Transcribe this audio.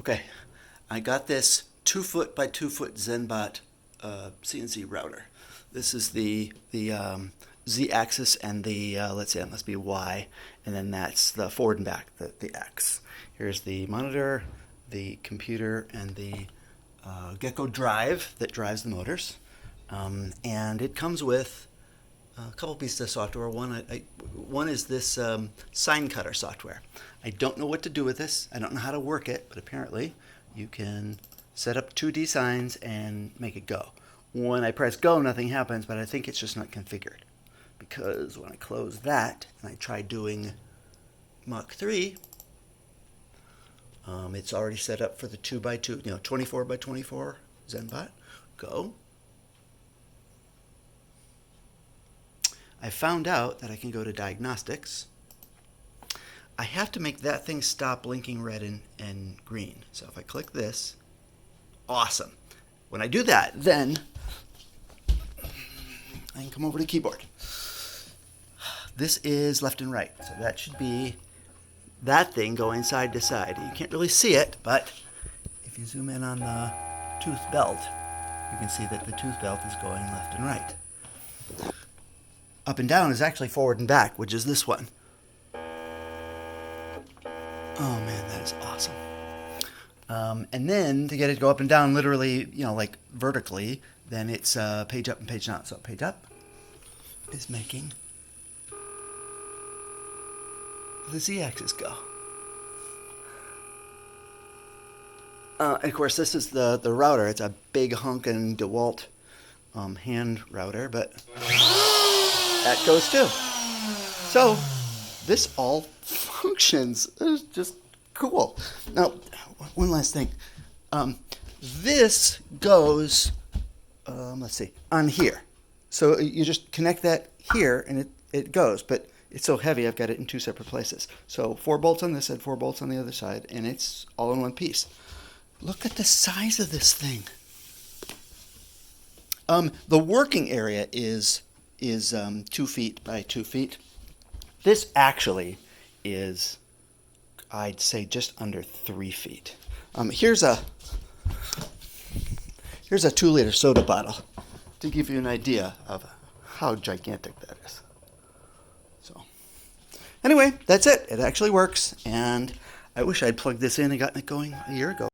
Okay, I got this 2 foot by 2 foot ZenBot CNC router. This is the Z-axis and the, let's say that must be Y, and then that's the forward and back, the X. Here's the monitor, the computer, and the Gecko drive that drives the motors. And it comes with a couple pieces of software. One is this sign cutter software. I don't know what to do with this. I don't know how to work it, but apparently you can set up 2D signs and make it go. When I press go, nothing happens, but I think it's just not configured. Because when I close that and I try doing Mach 3, it's already set up for the 2x2, 24 by 24 ZenBot. Go. I found out that I can go to diagnostics. I have to make that thing stop blinking red and green. So if I click this, awesome. When I do that, then I can come over to keyboard. This is left and right. So that should be that thing going side to side. You can't really see it, but if you zoom in on the tooth belt, you can see that the tooth belt is going left and right. Up and down is actually forward and back, which is this one. Oh man, that is awesome. And then to get it to go up and down literally, like vertically, then it's page up and page down. So page up is making the Z-axis go. And of course, this is the router. It's a big honkin' DeWalt hand router, but that goes too. So this all functions. It's just cool. Now, one last thing. This goes, let's see, on here. So you just connect that here and it goes, but it's so heavy I've got it in 2 separate places. So 4 bolts on this side, 4 bolts on the other side, and it's all in one piece. Look at the size of this thing. The working area is 2 feet by 2 feet. This actually is, I'd say, just under 3 feet. Here's a 2-liter soda bottle to give you an idea of how gigantic that is. So anyway, that's it. It actually works, and I wish I'd plugged this in and gotten it going a year ago.